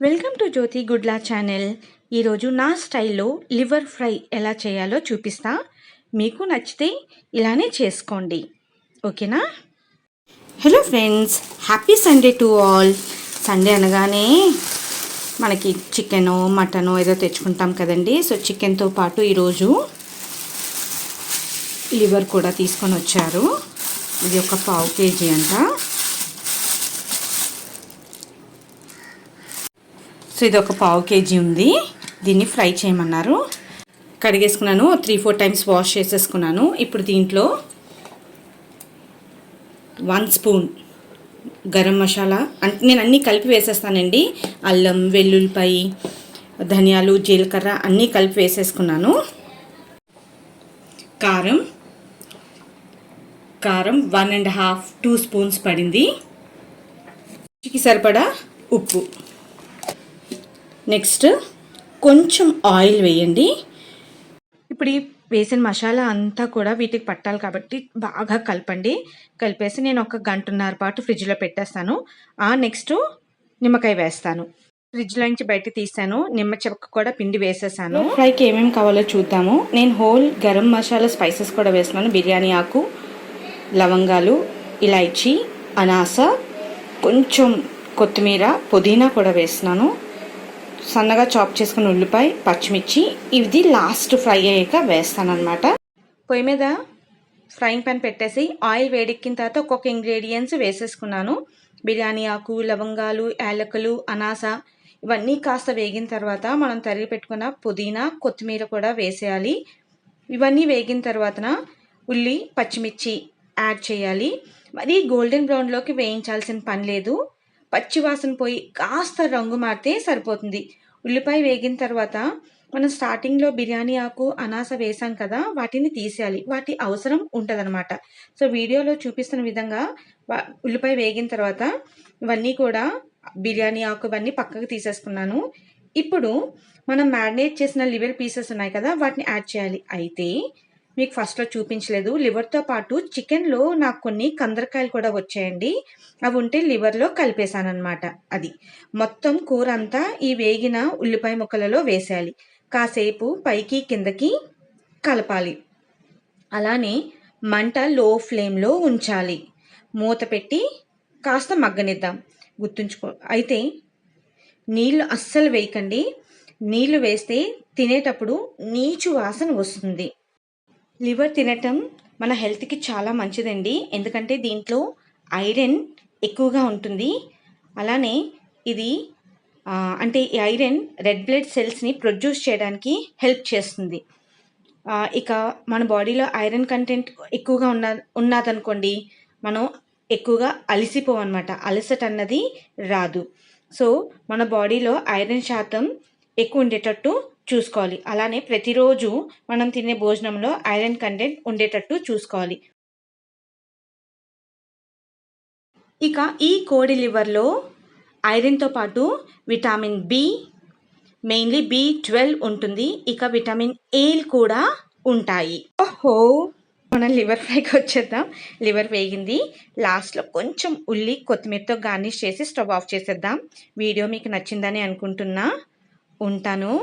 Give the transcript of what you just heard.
Welcome to Jyothi Gudla channel. ఈరోజు నా స్టైల్లో లివర్ ఫ్రై ఎలా చేయాలో చూపిస్తా. మీకు నచ్చితే ఇలానే చేసుకోండి, ఓకేనా? Hello friends, happy Sunday to all. Sunday అనగానే మనకి చికెను మటను ఏదో తెచ్చుకుంటాం కదండి. సో చికెన్తో పాటు ఈరోజు లివర్ కూడా తీసుకొని వచ్చారు. ఇది ఒక 1/2 kg అంట. సో ఇది ఒక 1/2 kg ఉంది. దీన్ని ఫ్రై చేయమన్నారు. కడిగేసుకున్నాను, 3-4 టైమ్స్ వాష్ చేసేసుకున్నాను. ఇప్పుడు దీంట్లో 1 స్పూన్ గరం మసాలా, అంటే నేను అన్నీ కలిపి వేసేస్తానండి. అల్లం, వెల్లుల్లిపాయ, ధనియాలు, జీలకర్ర అన్నీ కలిపి వేసేసుకున్నాను. కారం 1.5-2 స్పూన్స్ పడింది. రుచికి సరిపడా ఉప్పు. నెక్స్ట్ కొంచెం ఆయిల్ వేయండి. ఇప్పుడు ఈ వేసిన మసాలా అంతా కూడా వీటికి పట్టాలి కాబట్టి బాగా కలపండి. కలిపేసి నేను 1 గంటన్నర పాటు ఫ్రిడ్జ్లో పెట్టేస్తాను. నెక్స్ట్ నిమ్మకాయ వేస్తాను. ఫ్రిడ్జ్లో నుంచి బయటకు తీస్తాను. నిమ్మ చెక్క కూడా పిండి వేసేసాను. ఫ్రైకి ఏమేమి కావాలో చూద్దాము. నేను హోల్ గరం మసాలా స్పైసెస్ కూడా వేస్తున్నాను. బిర్యానీ ఆకు, లవంగాలు, ఇలాచీ, అనాస, కొంచెం కొత్తిమీర, పుదీనా కూడా వేస్తున్నాను. సన్నగా చాప్ చేసుకున్న ఉల్లిపాయ, పచ్చిమిర్చి, ఇది లాస్ట్ ఫ్రై అయ్యాక వేస్తాను అనమాట. పొయ్యి మీద ఫ్రైయింగ్ పాన్ పెట్టేసి ఆయిల్ వేడెక్కిన తర్వాత ఒక్కొక్క ఇంగ్రీడియంట్స్ వేసేసుకున్నాను. బిర్యానీ ఆకు, లవంగాలు, యాలకులు, అనాస ఇవన్నీ కాస్త వేగిన తర్వాత మనం తరిగి పెట్టుకున్న పుదీనా, కొత్తిమీర కూడా వేసేయాలి. ఇవన్నీ వేగిన తర్వాతన ఉల్లి, పచ్చిమిర్చి యాడ్ చేయాలి. మరి గోల్డెన్ బ్రౌన్లోకి వేయించాల్సిన పని లేదు. పచ్చివాసన పోయి కాస్త రంగు మారితే సరిపోతుంది. ఉల్లిపాయ వేగిన తర్వాత మనం స్టార్టింగ్లో బిర్యానీ ఆకు, అనాస వేసాం కదా, వాటిని తీసేయాలి. వాటి అవసరం ఉంటుందన్నమాట. సో వీడియోలో చూపిస్తున్న విధంగా ఉల్లిపాయ వేగిన తర్వాత ఇవన్నీ కూడా బిర్యానీ ఆకు ఇవన్నీ పక్కకు తీసేసుకున్నాను. ఇప్పుడు మనం మ్యారినేట్ చేసిన లివర్ పీసెస్ ఉన్నాయి కదా, వాటిని యాడ్ చేయాలి. అయితే మీకు ఫస్ట్లో చూపించలేదు, లివర్తో పాటు చికెన్లో నాకు కొన్ని కందరకాయలు కూడా వచ్చాయండి. అవి ఉంటే లివర్లో కలిపేశాను అనమాట. అది మొత్తం కూర అంతా ఈ వేగిన ఉల్లిపాయ ముక్కలలో వేసేయాలి. కాసేపు పైకి కిందకి కలపాలి. అలానే మంట లో ఫ్లేమ్లో ఉంచాలి. మూత పెట్టి కాస్త మగ్గనిద్దాం. గుర్తుంచుకో, అయితే నీళ్ళు అస్సలు వేయకండి. నీళ్ళు వేస్తే తినేటప్పుడు నీచు వాసన వస్తుంది. లివర్ తినటం మన హెల్త్కి చాలా మంచిదండి. ఎందుకంటే దీంట్లో ఐరన్ ఎక్కువగా ఉంటుంది. అలానే ఇది అంటే ఈ ఐరన్ రెడ్ బ్లడ్ సెల్స్ని ప్రొడ్యూస్ చేయడానికి హెల్ప్ చేస్తుంది. ఇక మన బాడీలో ఐరన్ కంటెంట్ ఎక్కువగా ఉన్నదనుకోండి, మనం ఎక్కువగా అలసిపోవన్నమాట. అలసట అన్నది రాదు. సో మన బాడీలో ఐరన్ శాతం ఎక్కువ ఉండేటట్టు చూసుకోవాలి. అలానే ప్రతిరోజు మనం తినే భోజనంలో ఐరన్ కంటెంట్ ఉండేటట్టు చూసుకోవాలి. ఇక ఈ కోడి లివర్లో ఐరన్తో పాటు విటమిన్ బి, మెయిన్లీ B12 ఉంటుంది. ఇక విటమిన్ ఏ కూడా ఉంటాయి. మనం లివర్ ఫ్రైకి వచ్చేద్దాం. లివర్ వేగింది. లాస్ట్లో కొంచెం ఉల్లి, కొత్తిమీరతో గార్నిష్ చేసి స్టవ్ ఆఫ్ చేసేద్దాం. వీడియో మీకు నచ్చిందని అనుకుంటున్నా. ఉంటాను.